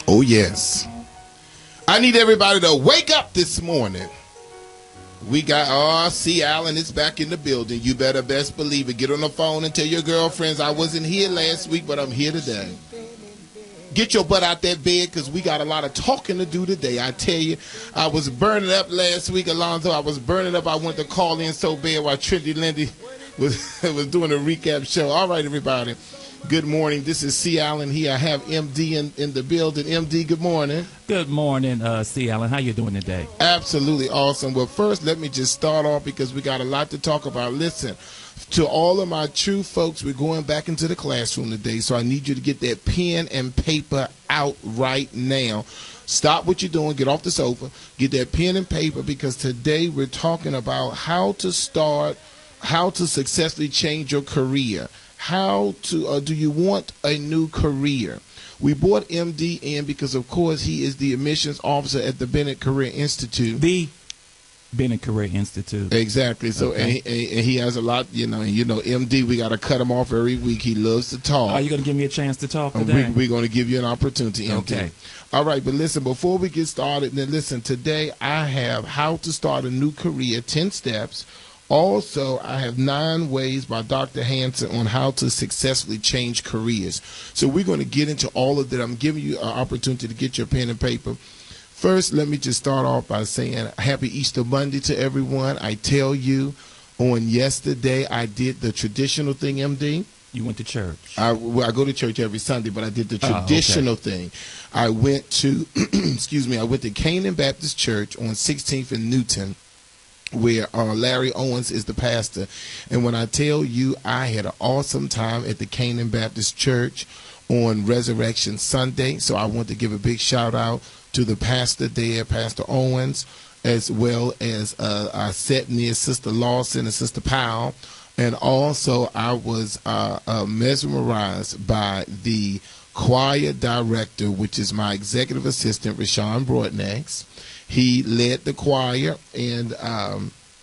Oh, yes. I need everybody to wake up this morning. We got C. Allen is back in the building. You better best believe it. Get on the phone and tell your girlfriends I wasn't here last week, but I'm here today. Get your butt out that bed because we got a lot of talking to do today. I tell you, I was burning up last week, Alonzo. I was burning up. I wanted to call in so bad while Trinity Lindy was doing a recap show. All right, everybody. Good morning. This is C. Allen here. I have MD in the building. MD, good morning. Good morning, C. Allen. How you doing today? Absolutely awesome. Well, first, let me just start off because we got a lot to talk about. Listen, to all of my true folks, we're going back into the classroom today, so I need you to get that pen and paper out right now. Stop what you're doing. Get off the sofa. Get that pen and paper because today we're talking about how to successfully change your career. How to do you want a new career? We brought MD in because, of course, he is the admissions officer at the Bennett Career Institute. The Bennett Career Institute. Exactly. So, okay. and he has a lot, MD, we got to cut him off every week. He loves to talk. Are you going to give me a chance to talk today? We're going to give you an opportunity, MD. Okay. All right, but listen, before we get started, then listen, today I have how to start a new career, 10 steps. Also, I have 9 ways by Dr. Hanson on how to successfully change careers. So we're going to get into all of that. I'm giving you an opportunity to get your pen and paper. First, let me just start off by saying Happy Easter Monday to everyone. I tell you, on yesterday, I did the traditional thing, MD. You went to church. I go to church every Sunday, but I did the traditional thing. I went to, I went to Canaan Baptist Church on 16th and Newton, where Larry Owens is the pastor. And when I tell you I had an awesome time at the Canaan Baptist Church on Resurrection Sunday, so I want to give a big shout out to the pastor there, Pastor Owens, as well as I sat near Sister Lawson and Sister Powell. And also I was mesmerized by the choir director, which is my executive assistant, Rashawn Broadnax. He led the choir, and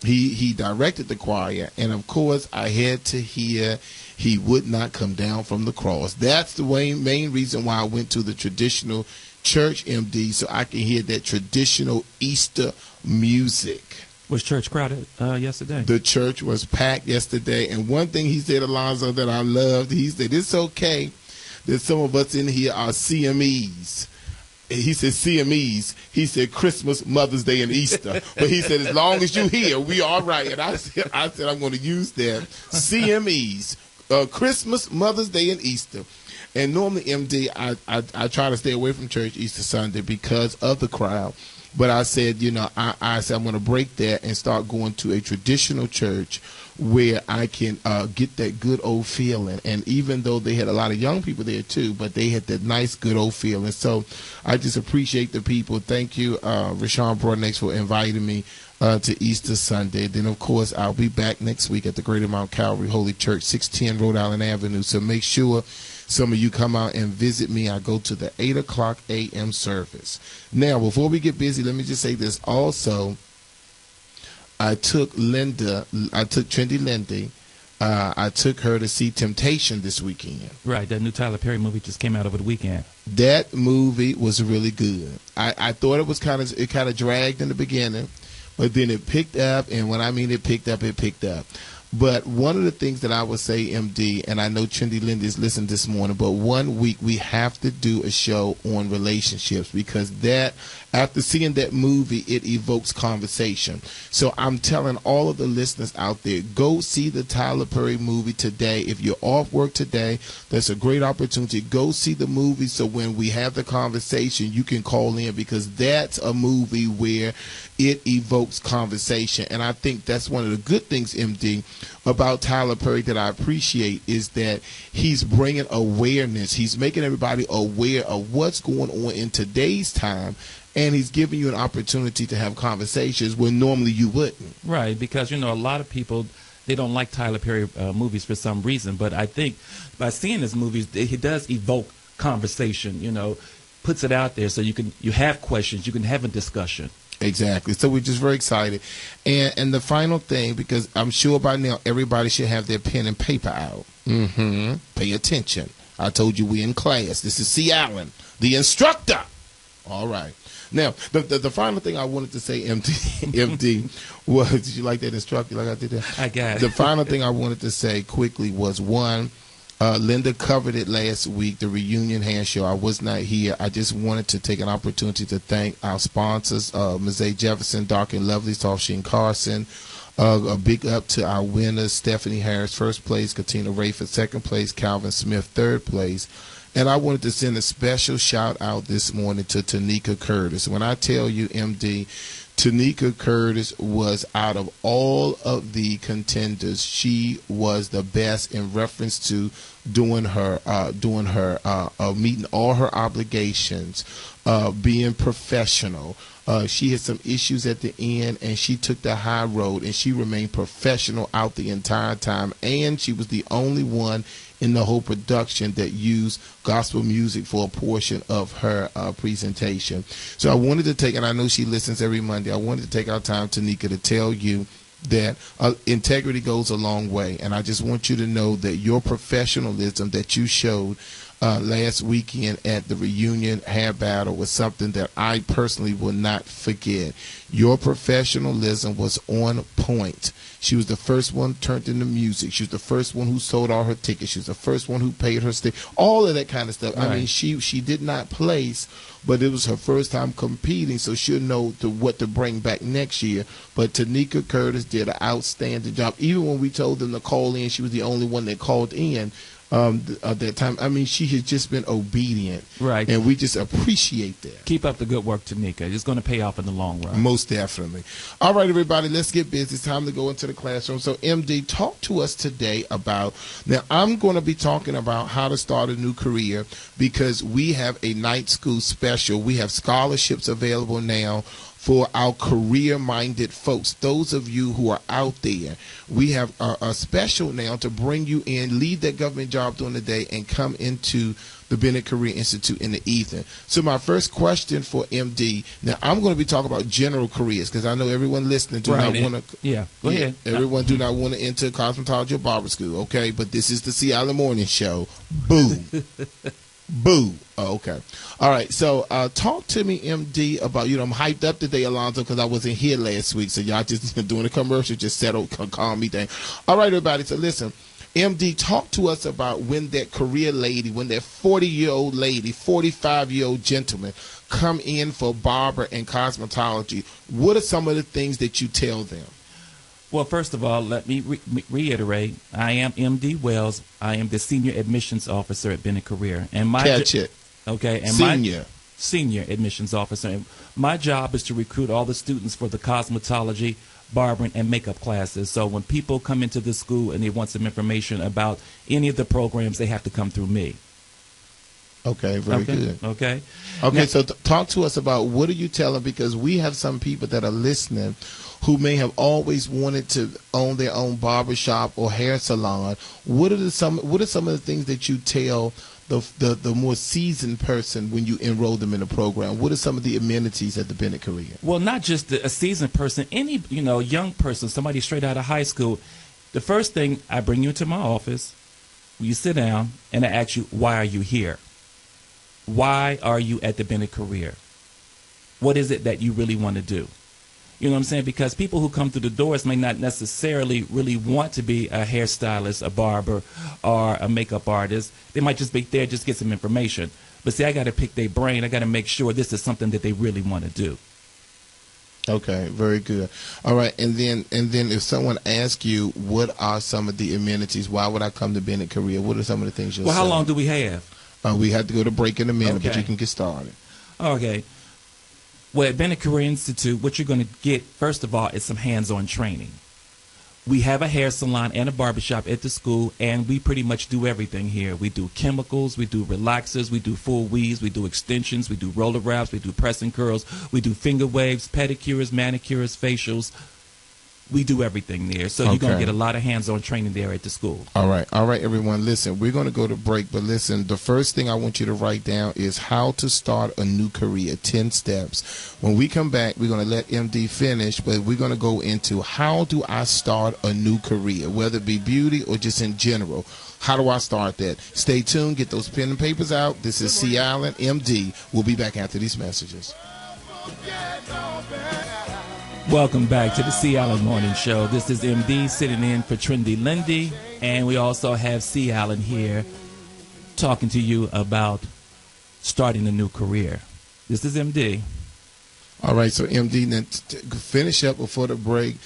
he directed the choir. And, of course, I had to hear He Would Not Come Down from the Cross. That's the main reason why I went to the traditional church, MD, so I can hear that traditional Easter music. Was church crowded yesterday? The church was packed yesterday. And one thing he said, Alonzo, that I loved, he said, it's okay that some of us in here are CMEs. He said CMEs. He said Christmas, Mother's Day, and Easter. But he said as long as you here, we all right. And I said I'm going to use that. CMEs, Christmas, Mother's Day, and Easter. And normally, MD, I try to stay away from church Easter Sunday because of the crowd. But I said, I said I'm going to break that and start going to a traditional church where I can get that good old feeling. And even though they had a lot of young people there too, but they had that nice good old feeling. So I just appreciate the people. Thank you, Rashawn Broadnax, for inviting me to Easter Sunday. Then, of course, I'll be back next week at the Greater Mount Calvary Holy Church, 610 Rhode Island Avenue. So make sure some of you come out and visit me. I go to the 8 o'clock a.m. service. Now, before we get busy, let me just say this. Also, I took Trinity Lindy. I took her to see Temptation this weekend. Right, that new Tyler Perry movie just came out over the weekend. That movie was really good. I thought it was kind of dragged in the beginning, but then it picked up, and when I mean it picked up, it picked up. But one of the things that I would say, MD, and I know Trinity Lindy's listened this morning, but one week we have to do a show on relationships because that, after seeing that movie, it evokes conversation. So I'm telling all of the listeners out there, go see the Tyler Perry movie today. If you're off work today, that's a great opportunity. Go see the movie so when we have the conversation, you can call in because that's a movie where it evokes conversation. And I think that's one of the good things, MD, about Tyler Perry that I appreciate is that he's bringing awareness. He's making everybody aware of what's going on in today's time, and he's giving you an opportunity to have conversations where normally you wouldn't. Right, because, a lot of people, they don't like Tyler Perry movies for some reason, but I think by seeing his movies, he does evoke conversation, puts it out there so you have questions, you can have a discussion. Exactly. So we're just very excited. And the final thing, because I'm sure by now everybody should have their pen and paper out. Pay attention. I told you we in class. This is C. Allen, the instructor. All right. Now, the final thing I wanted to say, MD, was, did you like that instructor like I did that? I got it. The final thing I wanted to say quickly was, one, Linda covered it last week, the reunion hair show. I was not here. I just wanted to take an opportunity to thank our sponsors, Ms. A. Jefferson, Dark and Lovely, Soft Sheen Carson. A big up to our winners, Stephanie Harris, first place, Katina Rayford, second place, Calvin Smith, third place. And I wanted to send a special shout out this morning to Tanika Curtis. When I tell you, MD, Tanika Curtis was, out of all of the contenders, she was the best in reference to doing her meeting all her obligations, being professional. She had some issues at the end, and she took the high road, and she remained professional out the entire time. And she was the only one in the whole production that used gospel music for a portion of her presentation. So I wanted to take, and I know she listens every Monday, I wanted to take our time, Tanika, to tell you that integrity goes a long way. And I just want you to know that your professionalism that you showed last weekend at the reunion hair battle was something that I personally will not forget. Your professionalism was on point. She was the first one turned into music. She was the first one who sold all her tickets. She was the first one who paid her stay. All of that kind of stuff. Right. I mean, she did not place, but it was her first time competing, so she'll know what to bring back next year. But Tanika Curtis did an outstanding job. Even when we told them to call in, she was the only one that called in. At that time, I mean, she has just been obedient, right? And we just appreciate that. Keep up the good work, Tanika. It's going to pay off in the long run. Most definitely. All right, everybody, let's get busy. It's time to go into the classroom. So, MD, talk to us today about. Now, I'm going to be talking about how to start a new career because we have a night school special. We have scholarships available now for our career-minded folks, those of you who are out there. We have a special now to bring you in, leave that government job during the day, and come into the Bennett Career Institute in the evening. So my first question for MD, now I'm going to be talking about general careers because I know everyone listening do not want to. Yeah, go ahead. Everyone do not want to enter cosmetology or barber school, okay? But this is the C. Allen Morning Show. Boo. Boo. Oh, okay. All right. So talk to me, MD, about, I'm hyped up today, Alonzo, because I wasn't here last week. So y'all just doing a commercial, just settle, calm me down. All right, everybody. So listen, MD, talk to us about when that career lady, when that 40-year-old lady, 45-year-old gentleman come in for barber and cosmetology. What are some of the things that you tell them? Well, first of all, let me reiterate. I am MD Wells. I am the Senior Admissions Officer at Bennett Career. And Catch it. Okay. And Senior Admissions Officer. And my job is to recruit all the students for the cosmetology, barbering, and makeup classes. So when people come into the school and they want some information about any of the programs, they have to come through me. Okay, very good. Okay. Now, so talk to us about what are you telling, because we have some people that are listening who may have always wanted to own their own barbershop or hair salon. What are some of the things that you tell the more seasoned person when you enroll them in the program? What are some of the amenities at the Bennett Career? Well, not just a seasoned person, any young person, somebody straight out of high school. The first thing, I bring you into my office, you sit down, and I ask you, why are you here? Why are you at the Bennett Career? What is it that you really want to do? You know what I'm saying? Because people who come through the doors may not necessarily really want to be a hairstylist, a barber, or a makeup artist. They might just be there just get some information. But see, I got to pick their brain. I got to make sure this is something that they really want to do. Okay, very good. All right, and then if someone asks you what are some of the amenities, why would I come to Bennett Career? What are some of the things you'll say? Well, how long do we have? We have to go to break in a minute, Okay. but you can get started. Okay. Well, at Bennett Career Institute, what you're going to get, first of all, is some hands-on training. We have a hair salon and a barbershop at the school, and we pretty much do everything here. We do chemicals, we do relaxers, we do full weaves, we do extensions, we do roller wraps, we do press and curls, we do finger waves, pedicures, manicures, facials, we do everything there. So you're going to Okay. get a lot of hands-on training there at the school. All right, everyone. Listen, we're going to go to break, but listen, the first thing I want you to write down is how to start a new career, 10 steps. When we come back, we're going to let MD finish, but we're going to go into how do I start a new career, whether it be beauty or just in general. How do I start that? Stay tuned. Get those pen and papers out. This is C. Allen, MD. We'll be back after these messages. Welcome back to the C. Allen Morning Show. This is MD sitting in for Trendy Lindy, and we also have C. Allen here talking to you about starting a new career. This is MD. All right, so MD, then finish up before the break.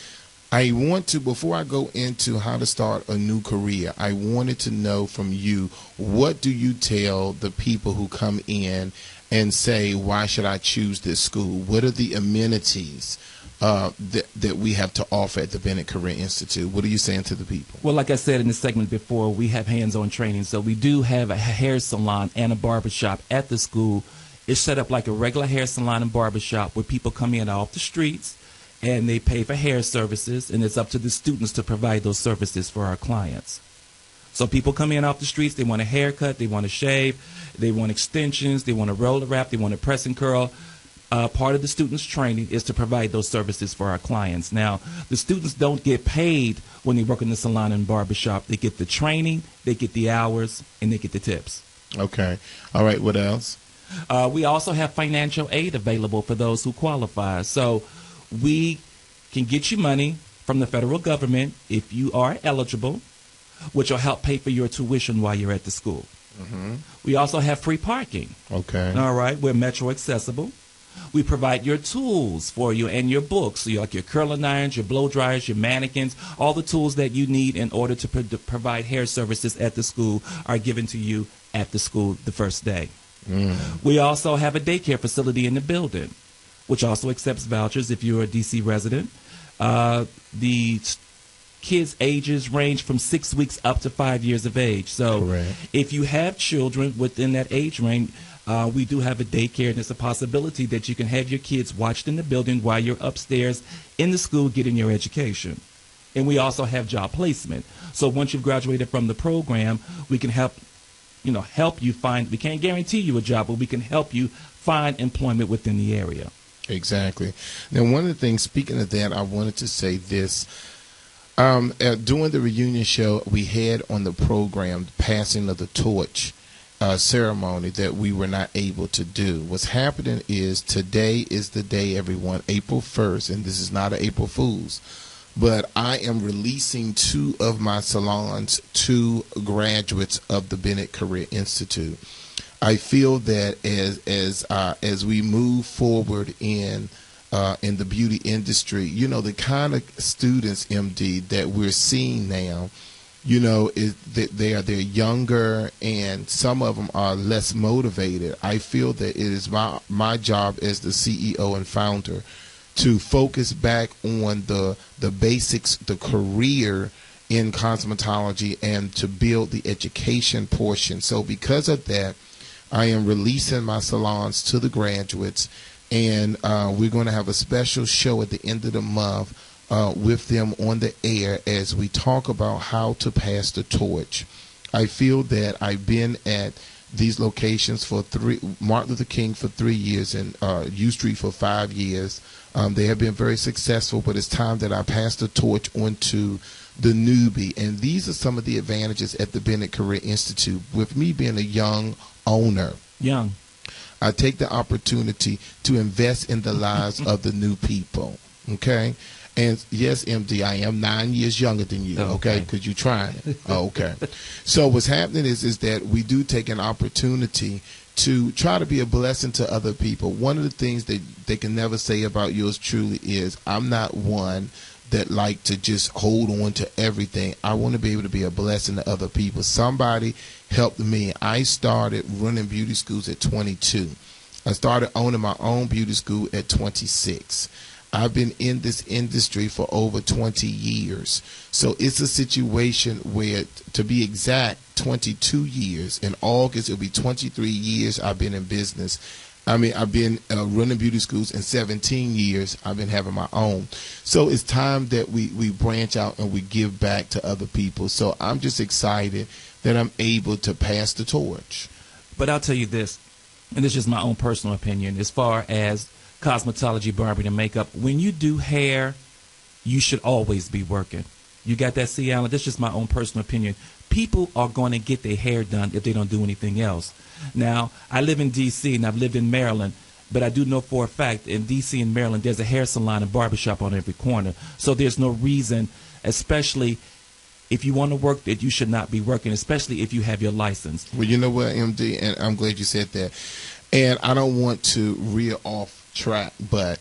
I want to, before I go into how to start a new career, I wanted to know from you, what do you tell the people who come in and say, why should I choose this school? What are the amenities that we have to offer at the Bennett Career Institute? What are you saying to the people? Well, like I said in the segment before, we have hands-on training. So we do have a hair salon and a barbershop at the school. It's set up like a regular hair salon and barbershop where people come in off the streets and they pay for hair services, and it's up to the students to provide those services for our clients. So people come in off the streets, they want a haircut, they want to shave, they want extensions, they want a roller wrap, they want a press and curl. Part of the students' training is to provide those services for our clients. Now, the students don't get paid when they work in the salon and barbershop. They get the training, they get the hours, and they get the tips. Okay. All right, what else? We also have financial aid available for those who qualify. So we can get you money from the federal government if you are eligible, which will help pay for your tuition while you're at the school. Mm-hmm. We also have free parking. Okay. All right, we're Metro accessible. We provide your tools for you and your books, so like your curling irons, your blow dryers, your mannequins, all the tools that you need in order to provide hair services at the school are given to you at the school the first day. We also have a daycare facility in the building, which also accepts vouchers if you're a D.C. resident. The kids' ages range from 6 weeks up to 5 years of age. So Correct. if you have children within that age range, we do have a daycare, and it's a possibility that you can have your kids watched in the building while you're upstairs in the school getting your education. And we also have job placement. So once you've graduated from the program, we can help you find, we can't guarantee you a job, but we can help you find employment within the area. Exactly. Now, one of the things, speaking of that, I wanted to say this. During the reunion show, we had on the program the passing of the torch ceremony that we were not able to do. What's happening is today is the day, everyone, April 1st, and this is not an April Fool's, but I am releasing 2 of my salons to graduates of the Bennett Career Institute. I feel that as we move forward in the beauty industry, the kind of students, MD, that we're seeing now, is that they're younger, and some of them are less motivated. I feel that it is my job as the CEO and founder to focus back on the basics, the career in cosmetology, and to build the education portion. So because of that, I am releasing my salons to the graduates, and we're going to have a special show at the end of the month with them on the air as we talk about how to pass the torch. I feel that I've been at these locations for Martin Luther King for 3 years and U Street for 5 years. They have been very successful, but it's time that I pass the torch on to the newbie. And these are some of the advantages at the Bennett Career Institute. With me being a young owner, I take the opportunity to invest in the lives of the new people. Okay? And yes, MD, I am 9 years younger than you, okay? Because you're trying. Okay. So what's happening is that we do take an opportunity to try to be a blessing to other people. One of the things that they can never say about yours truly is I'm not one that like to just hold on to everything. I want to be able to be a blessing to other people. Somebody helped me. I started running beauty schools at 22. I started owning my own beauty school at 26. I've been in this industry for over 20 years. So it's a situation where, to be exact, 22 years. In August, it'll be 23 years I've been in business. I mean, I've been running beauty schools in 17 years. I've been having my own. So it's time that we branch out and we give back to other people. So I'm just excited that I'm able to pass the torch. But I'll tell you this, and this is just my own personal opinion, as far as cosmetology, barbering, and makeup, when you do hair, you should always be working. You got that, C. Allen? That's just my own personal opinion. People are going to get their hair done if they don't do anything else. Now, I live in D.C. and I've lived in Maryland, but I do know for a fact in D.C. and Maryland there's a hair salon and barbershop on every corner. So there's no reason, especially if you want to work, that you should not be working, especially if you have your license. Well, you know what, MD, and I'm glad you said that. And I don't want to rear off track, but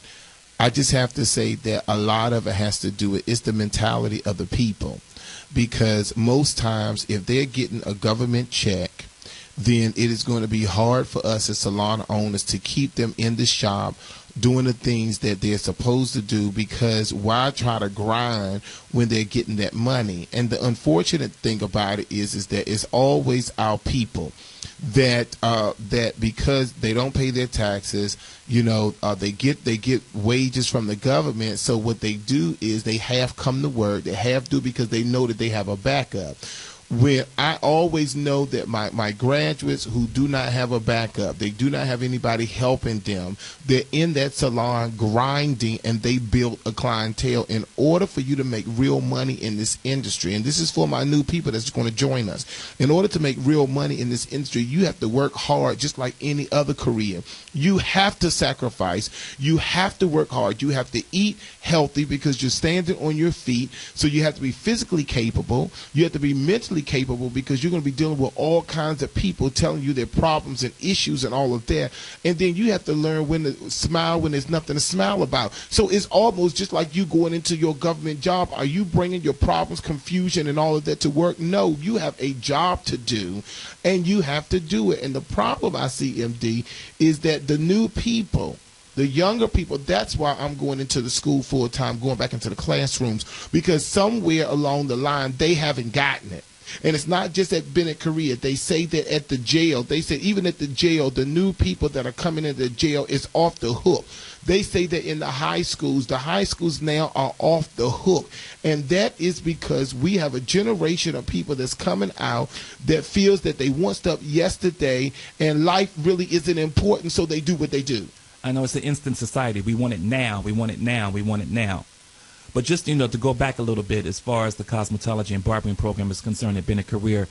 I just have to say that a lot of it has to do with it's the mentality of the people. Because most times if they're getting a government check, then it is going to be hard for us as salon owners to keep them in the shop doing the things that they're supposed to do, because why try to grind when they're getting that money? And the unfortunate thing about it is that it's always our people that because they don't pay their taxes, they get wages from the government. So what they do is they half come to work, they half do because they know that they have a backup. Where I always know that my graduates who do not have a backup, they do not have anybody helping them, they're in that salon grinding, and they build a clientele. In order for you to make real money in this industry, and this is for my new people that's going to join us, in order to make real money in this industry, you have to work hard just like any other career. You have to sacrifice. You have to work hard. You have to eat healthy because you're standing on your feet. So you have to be physically capable. You have to be mentally capable because you're going to be dealing with all kinds of people telling you their problems and issues and all of that. And then you have to learn when to smile when there's nothing to smile about. So it's almost just like you going into your government job. Are you bringing your problems, confusion, and all of that to work? No, you have a job to do, and you have to do it. And the problem I see, MD, is that the new people, the younger people, that's why I'm going into the school full time, going back into the classrooms, because somewhere along the line they haven't gotten it. And it's not just at Bennett Korea. They say that at the jail, they said even at the jail, the new people that are coming into the jail is off the hook. They say that in the high schools now are off the hook. And that is because we have a generation of people that's coming out that feels that they want stuff yesterday and life really isn't important, so they do what they do. I know it's an instant society. We want it now. We want it now. We want it now. But just, to go back a little bit as far as the cosmetology and barbering program is concerned at Bennett Career,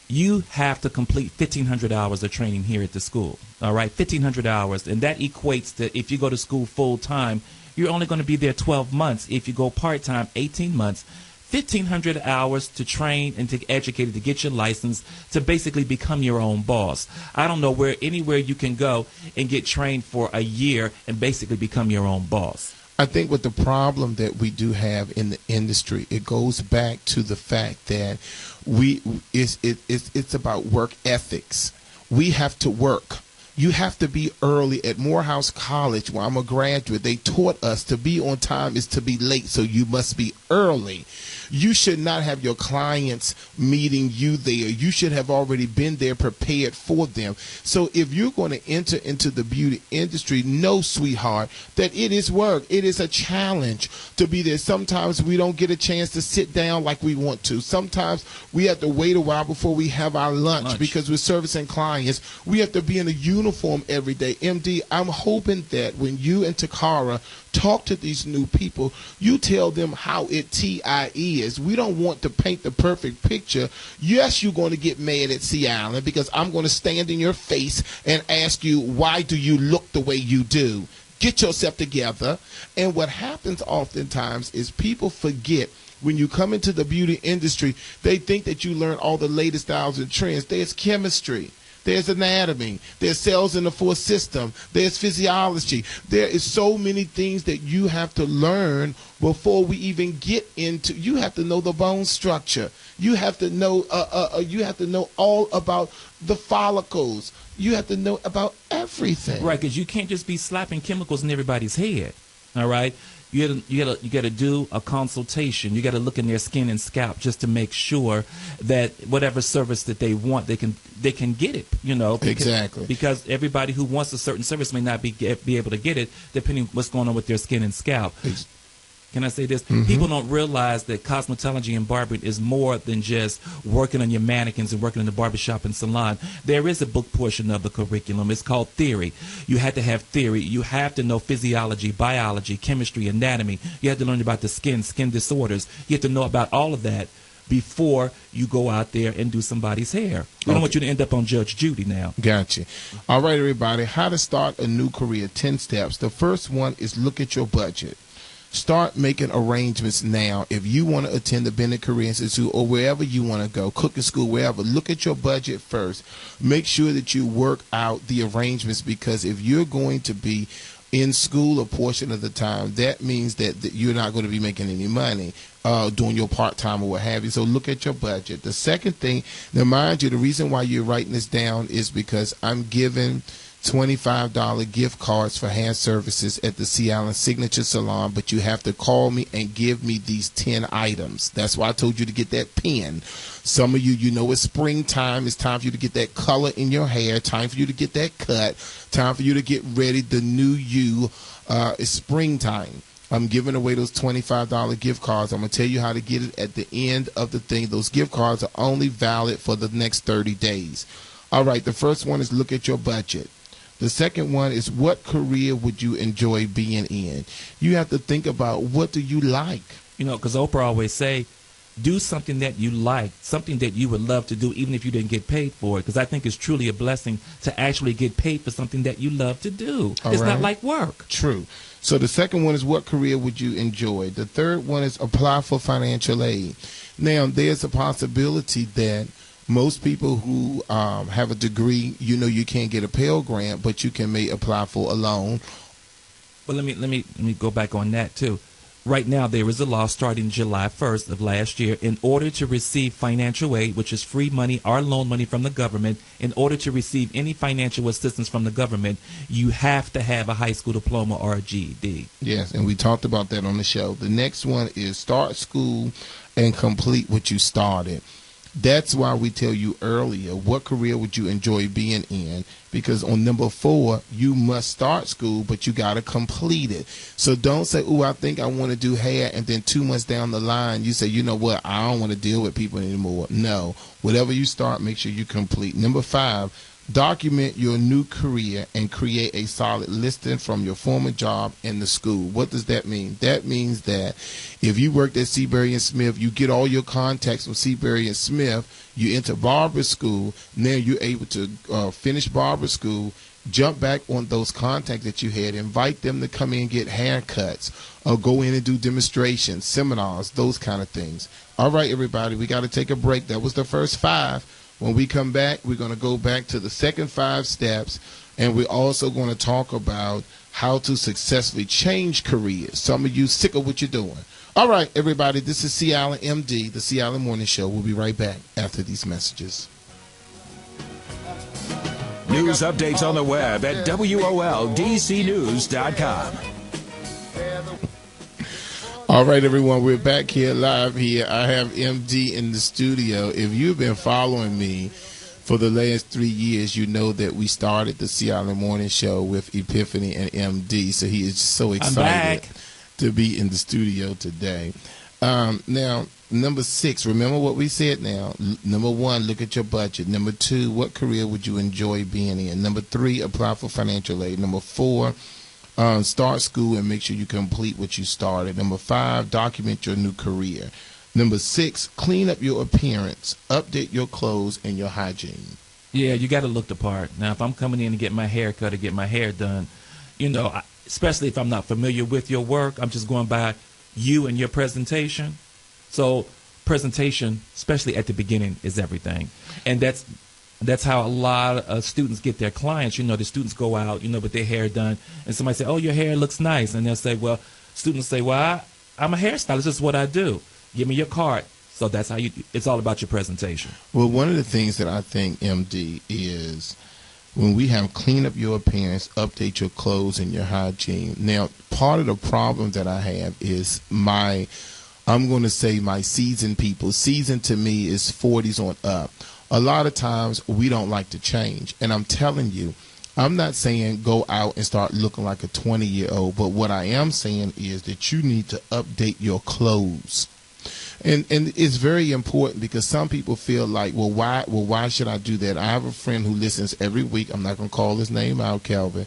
you have to complete 1,500 hours of training here at the school. All right, 1,500 hours. And that equates to, if you go to school full time, you're only going to be there 12 months. If you go part time, 18 months. 1,500 hours to train and to get educated, to get your license, to basically become your own boss. I don't know anywhere you can go and get trained for a year and basically become your own boss. I think with the problem that we do have in the industry, it goes back to the fact that it's about work ethics. We have to work. You have to be early. At Morehouse College, where I'm a graduate, they taught us to be on time is to be late, so you must be early. You should not have your clients meeting you there. You should have already been there prepared for them. So if you're going to enter into the beauty industry, know, sweetheart, that it is work. It is a challenge to be there. Sometimes we don't get a chance to sit down like we want to. Sometimes we have to wait a while before we have our lunch. Because we're servicing clients. We have to be in a uniform every day. MD, I'm hoping that when you and Takara talk to these new people, you tell them how it TIE is. We don't want to paint the perfect picture. Yes, you're going to get mad at C. Allen because I'm going to stand in your face and ask you, why do you look the way you do? Get yourself together. And what happens oftentimes is people forget when you come into the beauty industry, they think that you learn all the latest styles and trends. There's chemistry. There's anatomy. There's cells in the fourth system. There's physiology. There is so many things that you have to learn before we even get into. You have to know the bone structure. You have to know. You have to know all about the follicles. You have to know about everything. Right, because you can't just be slapping chemicals in everybody's head. All right. you gotta do a consultation. You gotta look in their skin and scalp just to make sure that whatever service that they want, they can get it. Exactly. Because everybody who wants a certain service may not be able to get it, depending on what's going on with their skin and scalp. Can I say this? Mm-hmm. People don't realize that cosmetology and barbering is more than just working on your mannequins and working in the barbershop and salon. There is a book portion of the curriculum. It's called theory. You have to have theory. You have to know physiology, biology, chemistry, anatomy. You have to learn about the skin disorders. You have to know about all of that before you go out there and do somebody's hair. We don't want you to end up on Judge Judy now. Gotcha. All right, everybody. How to start a new career, 10 steps. The first one is look at your budget. Start making arrangements now. If you want to attend the Bennett Career Institute or wherever you want to go, cooking school, wherever, look at your budget first. Make sure that you work out the arrangements, because if you're going to be in school a portion of the time, that means that you're not going to be making any money doing your part-time or what have you. So look at your budget. The second thing, now mind you, the reason why you're writing this down is because I'm giving $25 gift cards for hair services at the Sea Island Signature Salon, but you have to call me and give me these 10 items. That's why I told you to get that pen. Some of you know it's springtime. It's time for you to get that color in your hair. Time for you to get that cut. Time for you to get ready. The new you. It's springtime. I'm giving away those $25 gift cards. I'm going to tell you how to get it at the end of the thing. Those gift cards are only valid for the next 30 days. All right, the first one is look at your budget. The second one is, what career would you enjoy being in? You have to think about, what do you like? Because Oprah always say, do something that you like, something that you would love to do, even if you didn't get paid for it. Because I think it's truly a blessing to actually get paid for something that you love to do. It's not like work. True. So the second one is, what career would you enjoy? The third one is, apply for financial aid. Now, there's a possibility that most people who have a degree, you can't get a Pell Grant, but you may apply for a loan. Well, let me go back on that too. Right now, there is a law starting July 1st of last year. In order to receive financial aid, which is free money or loan money from the government, in order to receive any financial assistance from the government, you have to have a high school diploma or a GED. Yes, and we talked about that on the show. The next one is, start school and complete what you started. That's why we tell you earlier, what career would you enjoy being in? Because on number 4, you must start school, but you got to complete it. So don't say, I think I want to do hair, and then 2 months down the line, you say, you know what, I don't want to deal with people anymore. No, whatever you start, make sure you complete. Number 5, document your new career and create a solid listing from your former job and the school. What does that mean? That means that if you worked at Seabury and Smith, you get all your contacts from Seabury and Smith, you enter barber school, now you're able to finish barber school, jump back on those contacts that you had, invite them to come in and get haircuts, or go in and do demonstrations, seminars, those kind of things. All right, everybody, we got to take a break. That was the first 5. When we come back, we're going to go back to the second 5 steps, and we're also going to talk about how to successfully change careers. Some of you sick of what you're doing. All right, everybody, this is Sea Island MD, the Sea Island Morning Show. We'll be right back after these messages. News updates on the web at WOLDCnews.com. All right, everyone, we're back here live here. I have MD in the studio. If you've been following me for the last 3 years, you know that we started the Sea Island Morning Show with Epiphany and MD. So he is so excited to be in the studio today. Now, number 6, remember what we said now. Number 1, look at your budget. Number 2, what career would you enjoy being in? Number 3, apply for financial aid. Number 4, start school and make sure you complete what you started. Number 5, document your new career. Number 6, clean up your appearance, update your clothes and your hygiene. Yeah, you got to look the part. Now, if I'm coming in to get my hair cut or get my hair done, especially if I'm not familiar with your work, I'm just going by you and your presentation. So presentation, especially at the beginning, is everything. And that's how a lot of students get their clients. The students go out, with their hair done, and somebody say, oh, your hair looks nice. And they'll say, students say, I'm a hairstylist. This is what I do. Give me your card. So that's how it's all about your presentation. Well, one of the things that I think, MD, is when we have clean up your appearance, update your clothes and your hygiene. Now, part of the problem that I have is I'm going to say my seasoned people. Seasoned to me is 40s on up. A lot of times we don't like to change. And I'm telling you, I'm not saying go out and start looking like a 20-year-old, but what I am saying is that you need to update your clothes. And it's very important because some people feel like, well, why should I do that? I have a friend who listens every week. I'm not going to call his name out, Calvin.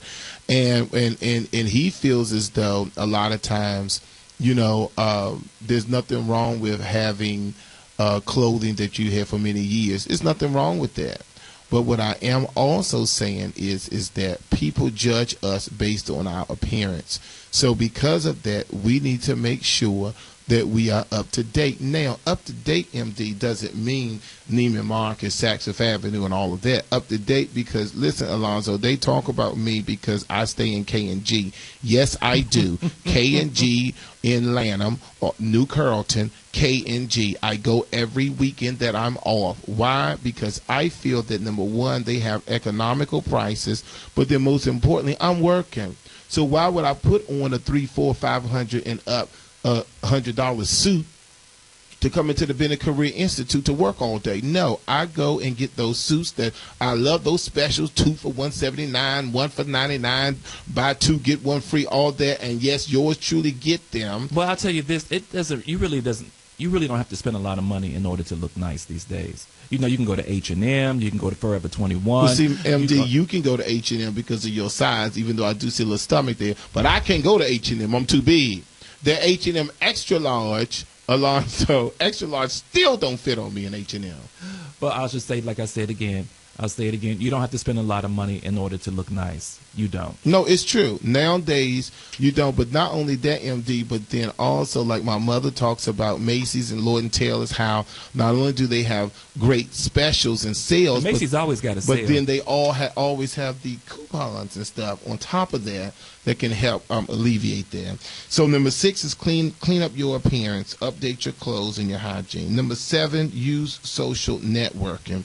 And he feels as though a lot of times, there's nothing wrong with having clothing that you have for many years. There's nothing wrong with that. But what I am also saying is that people judge us based on our appearance. So because of that, we need to make sure that we are up to date. Now, up to date, MD, doesn't mean Neiman Marcus, Saks Fifth Avenue, and all of that. Up to date because, listen, Alonzo, they talk about me because I stay in K&G. Yes, I do. K&G in Lanham, New Carrollton, K&G. I go every weekend that I'm off. Why? Because I feel that, number one, they have economical prices, but then most importantly, I'm working. So why would I put on a $300, $400, $500 and up $100 suit to come into the Bennett Career Institute to work all day? No, I go and get those suits that I love, those specials, 2 for $179, 1 for $99, buy 2 get 1 free, all that, and yes, yours truly get them. Well, I'll tell you this: you really don't have to spend a lot of money in order to look nice these days. You can go to H&M, you can go to Forever 21. Well, see, MD, you can go to H&M because of your size, even though I do see a little stomach there, but I can't go to H&M. I'm too big. The H&M extra large, Alonzo, extra large still don't fit on me in H&M. But I'll just say, like I said again, I'll say it again, you don't have to spend a lot of money in order to look nice. You don't. No, it's true. Nowadays, you don't. But not only that, MD, but then also, like my mother talks about Macy's and Lord & Taylor's, how not only do they have great specials and sales. Macy's always got a sale. But then they always have the coupons and stuff on top of that can help alleviate that. So number 6 is clean up your appearance, update your clothes and your hygiene. Number 7, use social networking.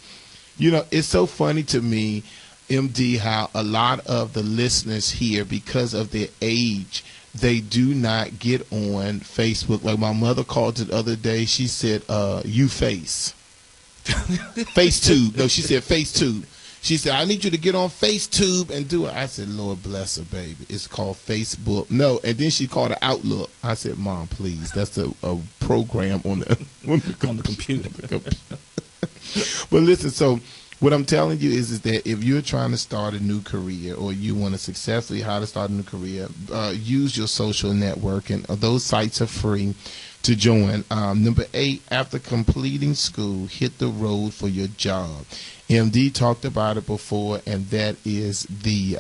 It's so funny to me, MD, how a lot of the listeners here, because of their age, they do not get on Facebook. Like my mother called it the other day. She said, "YouFace, FaceTube." No, she said FaceTube. She said, "I need you to get on FaceTube and do it." I said, "Lord bless her, baby. It's called Facebook." No, and then she called it Outlook. I said, "Mom, please. That's a program on the computer." But listen, so what I'm telling you is that if you're trying to start a new career or you want to successfully how to start a new career, use your social network, and those sites are free to join. Number 8, after completing school, hit the road for your job. MD talked about it before, and that is the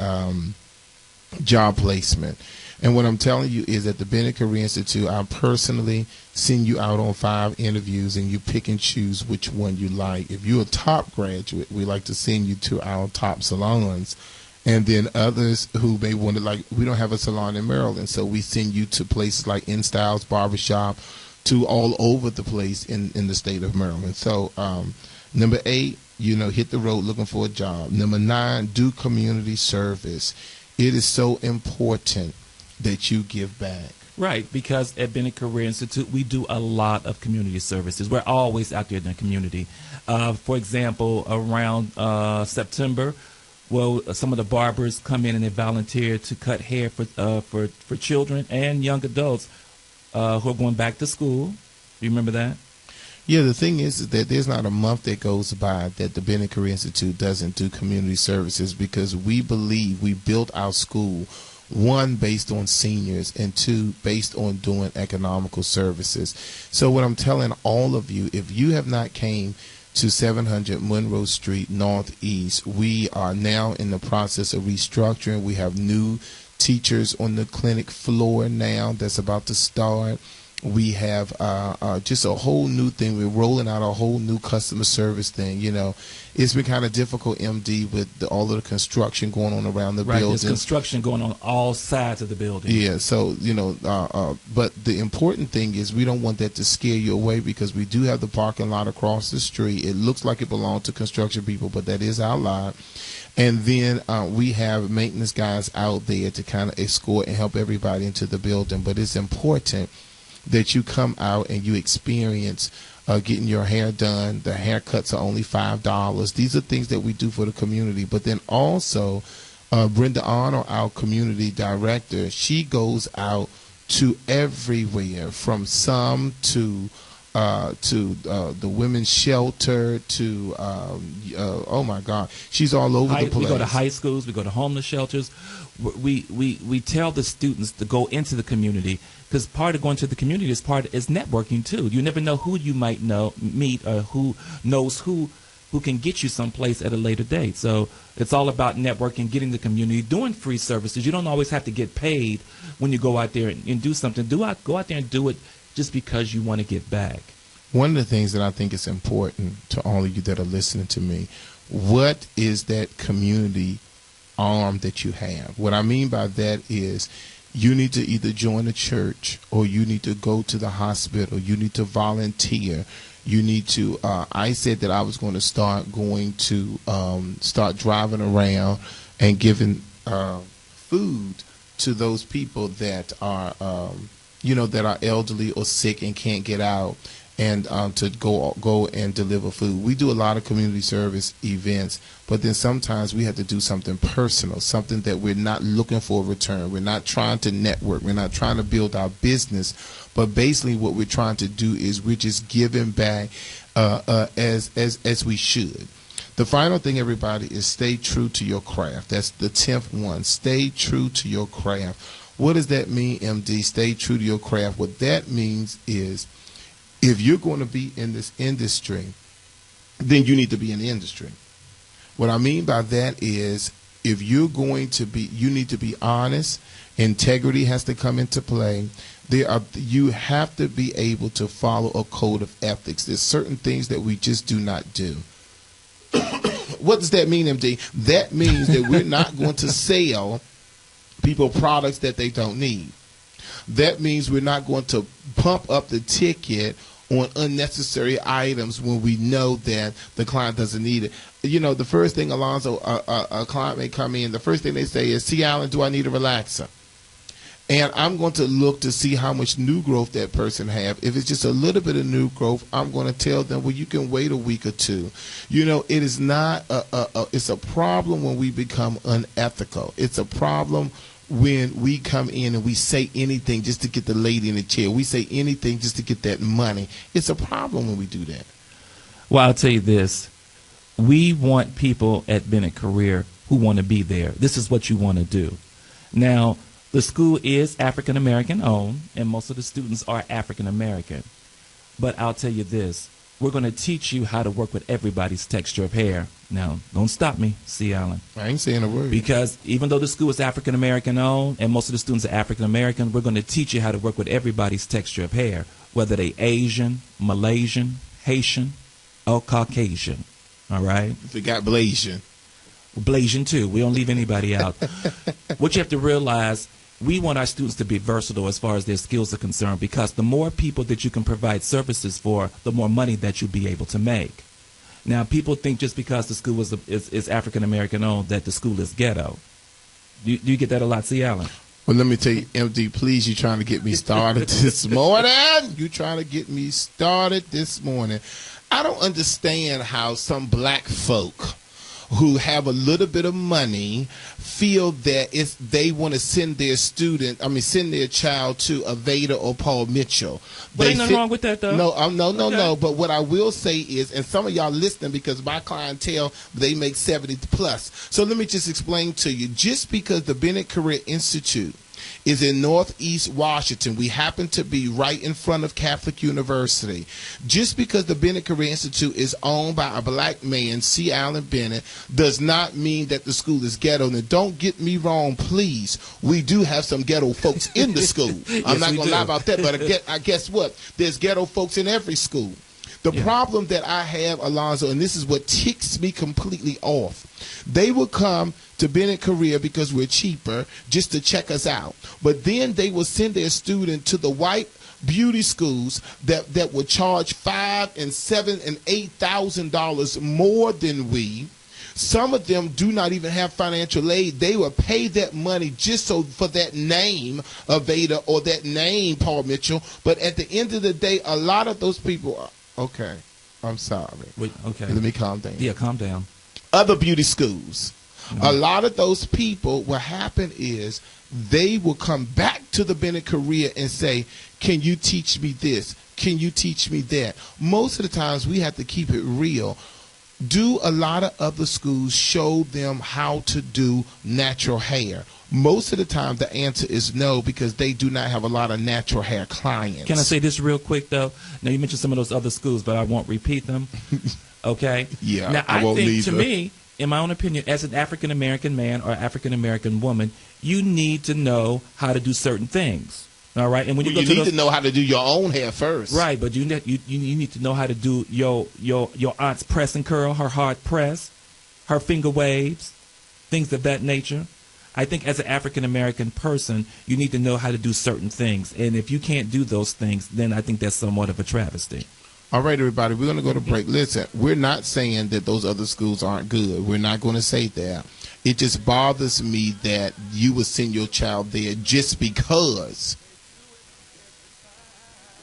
job placement. And what I'm telling you is at the Bennett Career Institute, I personally send you out on 5 interviews, and you pick and choose which one you like. If you're a top graduate, we like to send you to our top salons. And then others who may want to, we don't have a salon in Maryland, so we send you to places like In Styles Barbershop, to all over the place in the state of Maryland. So number 8, hit the road looking for a job. Number 9, do community service. It is so important that you give back. Right, because at Bennett Career Institute, we do a lot of community services. We're always out there in the community. For example, around September, some of the barbers come in and they volunteer to cut hair for children and young adults who are going back to school. Do you remember that? Yeah, the thing is that there's not a month that goes by that the Bennett Career Institute doesn't do community services, because we believe we built our school, 1, based on seniors, and 2, based on doing economical services. So what I'm telling all of you, if you have not came to 700 Monroe Street Northeast, we are now in the process of restructuring. We have new teachers on the clinic floor now that's about to start. We have just a whole new thing. We're rolling out a whole new customer service thing. It's been kind of difficult, MD, with all of the construction going on around the building. There's construction going on all sides of the building. Yeah, so, but the important thing is we don't want that to scare you away, because we do have the parking lot across the street. It looks like it belongs to construction people, but that is our lot. And then we have maintenance guys out there to kind of escort and help everybody into the building. But it's important that you come out and you experience getting your hair done. The haircuts are only $5. These are things that we do for the community. But then also, Brenda Arnold, our community director, she goes out to everywhere, from some to the women's shelter to oh my God, she's all over the place. We go to high schools, we go to homeless shelters. We tell the students to go into the community, because part of going to the community is networking too. You never know who you might meet, or who knows who can get you someplace at a later date. So it's all about networking, getting the community, doing free services. You don't always have to get paid when you go out there and do something. Go out there and do it just because you want to get back. One of the things that I think is important to all of you that are listening to me, what is that community arm that you have? What I mean by that is, you need to either join a church, or you need to go to the hospital. You need to volunteer. You need to, I said that I was going to start driving around and giving food to those people that are, that are elderly or sick and can't get out, and to go and deliver food. We do a lot of community service events, but then sometimes we have to do something personal, something that we're not looking for a return. We're not trying to network. We're not trying to build our business, but basically what we're trying to do is we're just giving back as we should. The final thing, everybody, is stay true to your craft. That's the 10th one. Stay true to your craft. What does that mean, MD? Stay true to your craft. What that means is, if you're going to be in this industry, then you need to be in the industry. What I mean by that is, if you're going to be, you need to be honest. Integrity has to come into play. You have to be able to follow a code of ethics. There's certain things that we just do not do. What does that mean, MD? That means that we're not going to sell people products that they don't need. That means we're not going to pump up the ticket on unnecessary items when we know that the client doesn't need it. The first thing, Alonzo, a client may come in, the first thing they say is, "See, Alan, do I need a relaxer?" And I'm going to look to see how much new growth that person have. If it's just a little bit of new growth, I'm going to tell them, well, you can wait a week or two. It is not it's a problem when we become unethical. It's a problem when we come in and we say anything just to get the lady in the chair. We say anything just to get that money. It's a problem when we do that. Well, I'll tell you this. We want people at Bennett Career who want to be there. This is what you want to do. Now, the school is African American owned, and most of the students are African American. But I'll tell you this. We're going to teach you how to work with everybody's texture of hair. Now, don't stop me, C. Allen. I ain't saying a word. Because even though the school is African American owned and most of the students are African American, we're going to teach you how to work with everybody's texture of hair, whether they Asian, Malaysian, Haitian, or Caucasian. All right? You forgot Blasian. Blasian, too. We don't leave anybody out. What you have to realize, we want our students to be versatile as far as their skills are concerned, because the more people that you can provide services for, the more money that you'll be able to make. Now, people think just because the school is African American owned that the school is ghetto. Do you get that a lot, C. Allen? Well, let me tell you, MD, please, you're trying to get me started this morning. You're trying to get me started this morning. I don't understand how some black folk who have a little bit of money feel that they want to send their child to Aveda or Paul Mitchell. But ain't nothing wrong with that, though. No. But what I will say is, and some of y'all listening, because my clientele, they make 70 plus. So let me just explain to you, just because the Bennett Career Institute is in Northeast Washington. We happen to be right in front of Catholic University. Just because the Bennett Career Institute is owned by a black man, C. Allen Bennett, does not mean that the school is ghetto. And don't get me wrong, please. We do have some ghetto folks in the school. I'm not going to lie about that, but I guess what? There's ghetto folks in every school. The problem that I have, Alonzo, and this is what ticks me completely off, they will come to Bennett Career because we're cheaper just to check us out. But then they will send their student to the white beauty schools that will charge $5,000 and $7,000 and $8,000 more than we. Some of them do not even have financial aid. They will pay that money just so for that name Aveda or that name Paul Mitchell. But at the end of the day, a lot of those people are, okay, I'm sorry. Wait, okay. Let me calm down. Yeah, calm down. Other beauty schools. A lot of those people, what happen is they will come back to the Bennett Career and say, can you teach me this? Can you teach me that? Most of the times we have to keep it real. Do a lot of other schools show them how to do natural hair? Most of the time the answer is no, because they do not have a lot of natural hair clients. Can I say this real quick, though? Now, you mentioned some of those other schools, but I won't repeat them. Okay? Yeah, now, I won't think, either. To me, in my own opinion, as an African-American man or African-American woman, you need to know how to do certain things. All right? And when you need to know how to do your own hair first. Right, but you need to know how to do your aunt's press and curl, her hard press, her finger waves, things of that nature. I think as an African-American person, you need to know how to do certain things. And if you can't do those things, then I think that's somewhat of a travesty. All right, everybody, we're going to go to break. Listen, we're not saying that those other schools aren't good. We're not going to say that. It just bothers me that you would send your child there just because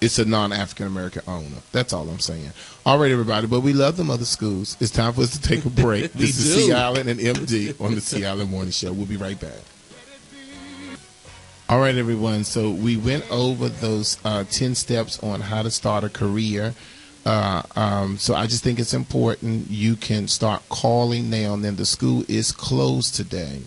it's a non-African-American owner. That's all I'm saying. All right, everybody, but we love them other schools. It's time for us to take a break. This is C. Allen and MD on the C. Allen Morning Show. We'll be right back. All right, everyone, so we went over those 10 steps on how to start a career. So I just think it's important you can start calling now. And then the school is closed today.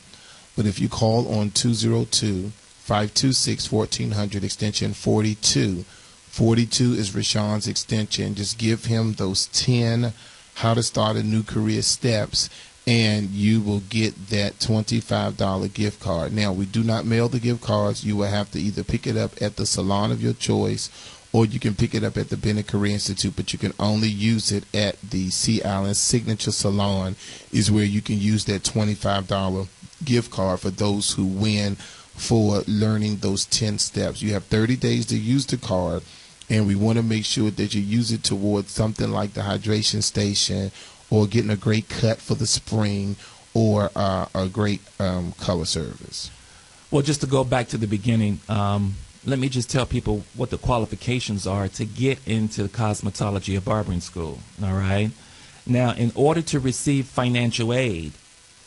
But if you call on 202-526-1400, extension 42, 42 is Rashawn's extension. Just give him those 10 how to start a new career steps, and you will get that $25 gift card. Now, we do not mail the gift cards. You will have to either pick it up at the salon of your choice, or you can pick it up at the Bennett Career Institute, but you can only use it at the C. Allen Signature Salon is where you can use that $25 gift card for those who win for learning those 10 steps. You have 30 days to use the card, and we want to make sure that you use it towards something like the hydration station, or getting a great cut for the spring, or a great color service. Well, just to go back to the beginning, let me just tell people what the qualifications are to get into cosmetology or barbering school. All right. Now, in order to receive financial aid,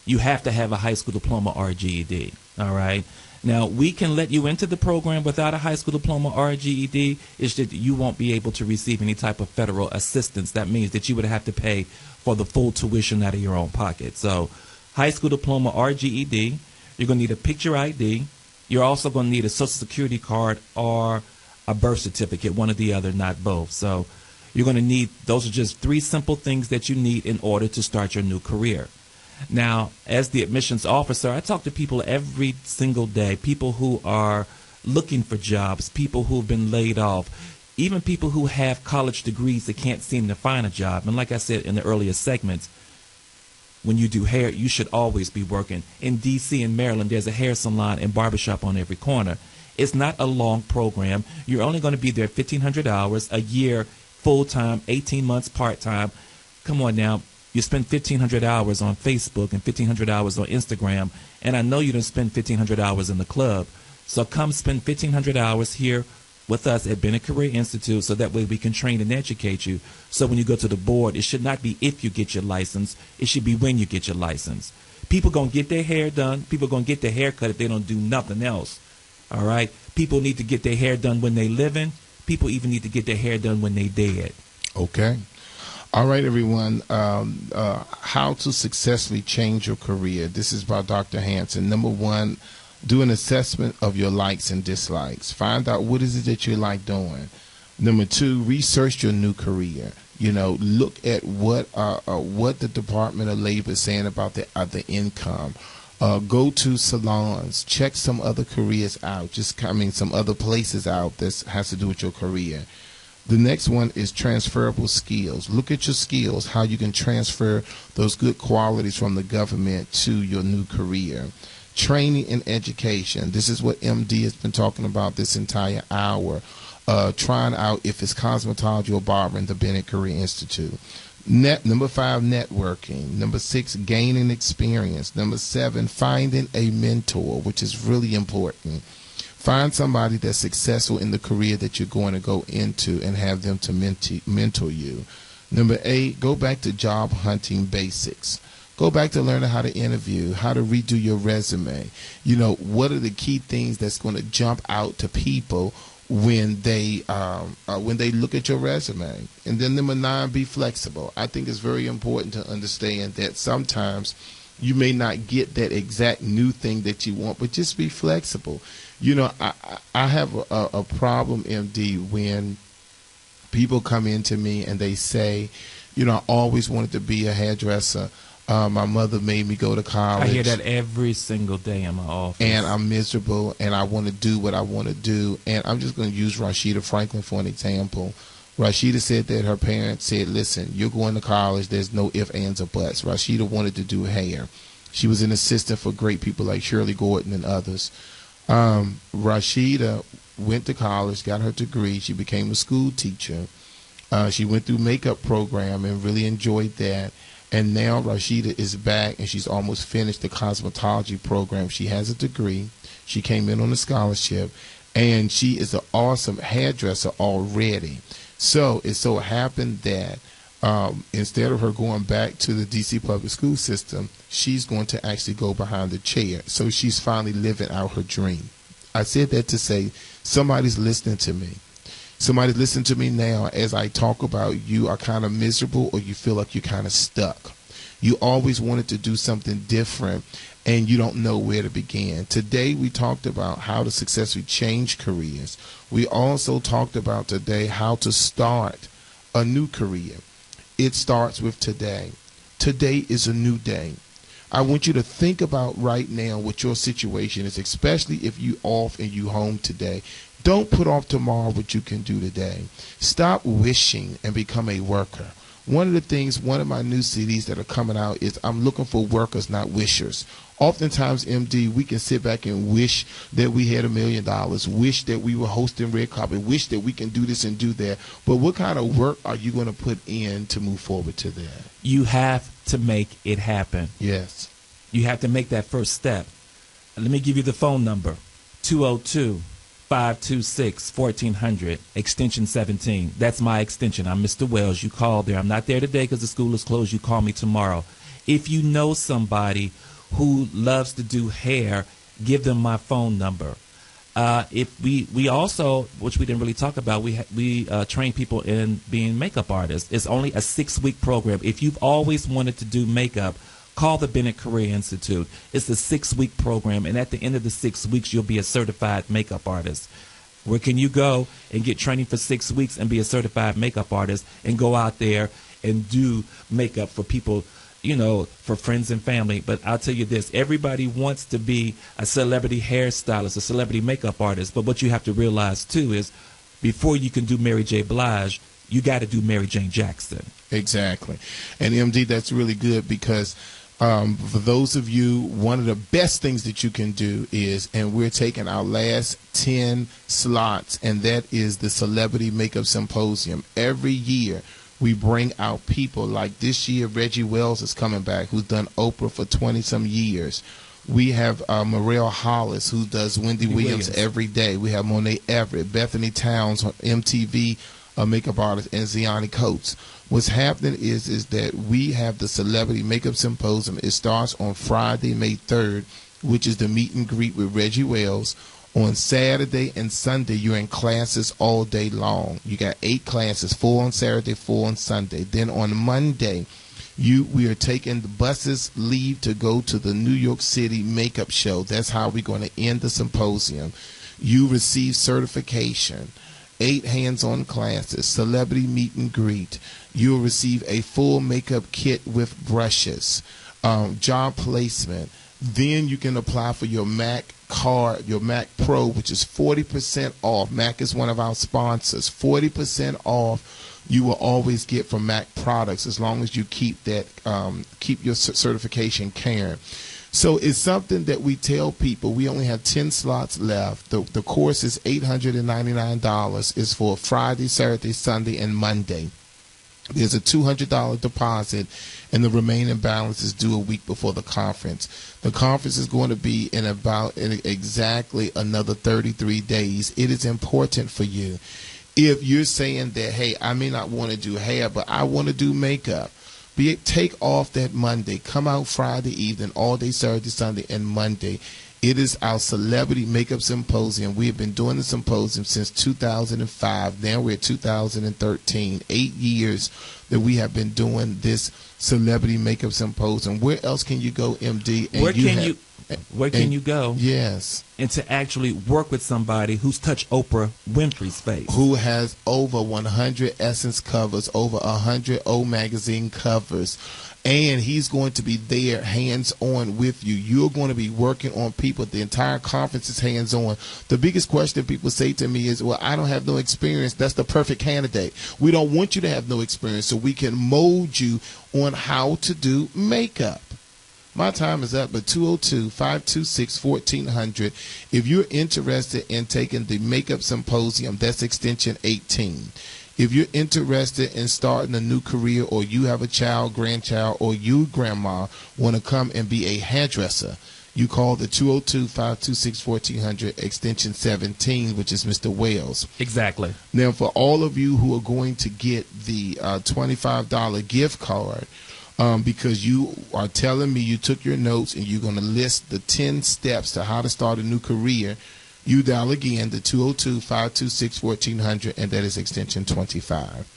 you have to have a high school diploma or GED. All right. Now, we can let you into the program without a high school diploma or a GED. It's just you won't be able to receive any type of federal assistance. That means that you would have to pay for the full tuition out of your own pocket. So, high school diploma or GED, you're going to need a picture ID. You're also going to need a Social Security card or a birth certificate, one or the other, not both. So, you're going to need, those are just 3 simple things that you need in order to start your new career. Now, as the admissions officer, I talk to people every single day, people who are looking for jobs, people who have been laid off, even people who have college degrees that can't seem to find a job. And like I said in the earlier segments, when you do hair, you should always be working. In D.C. and Maryland, there's a hair salon and barbershop on every corner. It's not a long program. You're only going to be there 1,500 hours a year, full-time, 18 months part-time. Come on now. You spend 1,500 hours on Facebook and 1,500 hours on Instagram, and I know you don't spend 1,500 hours in the club. So come spend 1,500 hours here with us at Bennett Career Institute, so that way we can train and educate you. So when you go to the board, it should not be if you get your license. It should be when you get your license. People going to get their hair done. People going to get their hair cut if they don't do nothing else. All right? People need to get their hair done when they living. People even need to get their hair done when they dead. Okay. All right, everyone. How to successfully change your career. This is by Dr. Hanson. Number 1, Do an assessment of your likes and dislikes. Find out what is it that you like doing. Number 2, research your new career. Look at what the Department of Labor is saying about the income. Go to salons. Check some other careers out. Some other places out that has to do with your career. The next one is transferable skills. Look at your skills, how you can transfer those good qualities from the government to your new career. Training and education. This is what MD has been talking about this entire hour. Trying out if it's cosmetology or barber in the Bennett Career Institute. Number 5, networking. Number 6, gaining experience. Number 7, finding a mentor, which is really important. Find somebody that's successful in the career that you're going to go into and have them to mentor you. Number 8, go back to job hunting basics. Go back to learning how to interview, how to redo your resume. What are the key things that's going to jump out to people when they look at your resume. And then number 9, be flexible. I think it's very important to understand that sometimes you may not get that exact new thing that you want, but just be flexible. I have a problem, MD, when people come into me and they say, I always wanted to be a hairdresser. My mother made me go to college. I hear that every single day in my office. And I'm miserable, and I want to do what I want to do. And I'm just going to use Rashida Franklin for an example. Rashida said that her parents said, listen, you're going to college. There's no ifs, ands, or buts. Rashida wanted to do hair. She was an assistant for great people like Shirley Gordon and others. Rashida went to college, got her degree. She became a school teacher. She went through makeup program and really enjoyed that. And now Rashida is back, and she's almost finished the cosmetology program. She has a degree. She came in on a scholarship, and she is an awesome hairdresser already. So it so happened that instead of her going back to the D.C. public school system, she's going to actually go behind the chair. So she's finally living out her dream. I said that to say somebody's listening to me. Somebody's listening to me now as I talk about you are kind of miserable or you feel like you're kind of stuck. You always wanted to do something different and you don't know where to begin. Today we talked about how to successfully change careers. We also talked about today how to start a new career. It starts with today. Today is a new day. I want you to think about right now what your situation is, especially if you off and you home today. Don't put off tomorrow what you can do today. Stop wishing and become a worker. One of the things, one of my new CDs that are coming out is I'm looking for workers, not wishers. Oftentimes, MD, we can sit back and wish that we had $1 million, wish that we were hosting red carpet, wish that we can do this and do that. But what kind of work are you going to put in to move forward to that? You have to make it happen. Yes. You have to make that first step. Let me give you the phone number, 202-526-1400, extension 17. That's my extension. I'm Mr. Wells. You call there. I'm not there today because the school is closed. You call me tomorrow. If you know somebody who loves to do hair, give them my phone number. If we also, which we didn't really talk about, we train people in being makeup artists. It's only a 6-week program. If you've always wanted to do makeup, call the Bennett Career Institute. It's a 6-week program, and at the end of the 6 weeks, you'll be a certified makeup artist. Where can you go and get training for 6 weeks and be a certified makeup artist and go out there and do makeup for people, you know, for friends and family? But I'll tell you this, everybody wants to be a celebrity hairstylist, a celebrity makeup artist. But what you have to realize, too, is before you can do Mary J. Blige, you got to do Mary Jane Jackson. Exactly. And, MD, that's really good because for those of you, one of the best things that you can do is, and we're taking our last 10 slots, and that is the Celebrity Makeup Symposium. Every year we bring out people like this year, Reggie Wells is coming back, who's done Oprah for 20-some years. We have Morel Hollis, who does Wendy Williams every day. We have Monet Everett, Bethany Towns, MTV makeup artist, and Ziani Coates. What's happening is that we have the Celebrity Makeup Symposium. It starts on Friday, May 3rd, which is the meet and greet with Reggie Wells. On Saturday and Sunday, you're in classes all day long. You got 8 classes, 4 on Saturday, 4 on Sunday. Then on Monday, We are taking the buses leave to go to the New York City makeup show. That's how we're going to end the symposium. You receive certification, 8 hands-on classes, celebrity meet and greet. You'll receive a full makeup kit with brushes, job placement. Then you can apply for your MAC card, your MAC Pro, which is 40% off. MAC is one of our sponsors. 40% off you will always get from MAC products as long as you keep that, keep your certification current. So it's something that we tell people. We only have 10 slots left. The course is $899. It's for Friday, Saturday, Sunday, and Monday. There's a $200 deposit, and the remaining balance is due a week before the conference. The conference is going to be in exactly another 33 days. It is important for you. If you're saying that, hey, I may not want to do hair, but I want to do makeup, take off that Monday. Come out Friday evening, all day Saturday, Sunday, and Monday. It is our Celebrity Makeup Symposium. We have been doing the symposium since 2005. Now we're at 2013. 8 years that we have been doing this Celebrity Makeup Symposium. Where else can you go, MD? And where can you go? Yes. And to actually work with somebody who's touched Oprah Winfrey's face. Who has over 100 Essence covers, over 100 O Magazine covers. And he's going to be there hands-on with you. You're going to be working on people. The entire conference is hands-on. The biggest question people say to me is, well, I don't have no experience. That's the perfect candidate. We don't want you to have no experience so we can mold you on how to do makeup. My time is up, but 202-526-1400. If you're interested in taking the Makeup Symposium, that's extension 18. If you're interested in starting a new career, or you have a child, grandchild, or you, grandma, want to come and be a hairdresser, you call the 202-526-1400, extension 17, which is Mr. Wells. Exactly. Now, for all of you who are going to get the $25 gift card, because you are telling me you took your notes and you're going to list the 10 steps to how to start a new career, you dial again the 202-526-1400, and that is extension 25.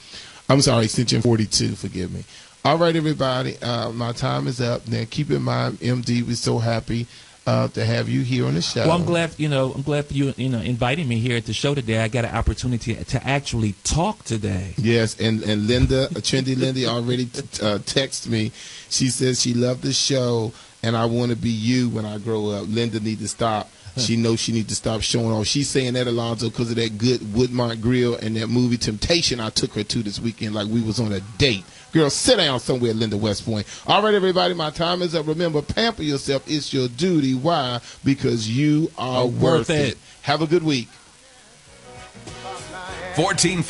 I'm sorry, extension 42, forgive me. All right, everybody, my time is up. Now, keep in mind, MD, we're so happy to have you here on the show. Well, I'm glad for you, inviting me here at the show today. I got an opportunity to actually talk today. Yes, and Linda, Trendy Linda, already texted me. She says she loved the show, and I want to be you when I grow up. Linda need to stop. She knows she needs to stop showing off. She's saying that, Alonzo, because of that good Woodmont Grill and that movie Temptation I took her to this weekend like we was on a date. Girl, sit down somewhere, Linda West Point. All right, everybody, my time is up. Remember, pamper yourself. It's your duty. Why? Because you are worth it. Have a good week. 14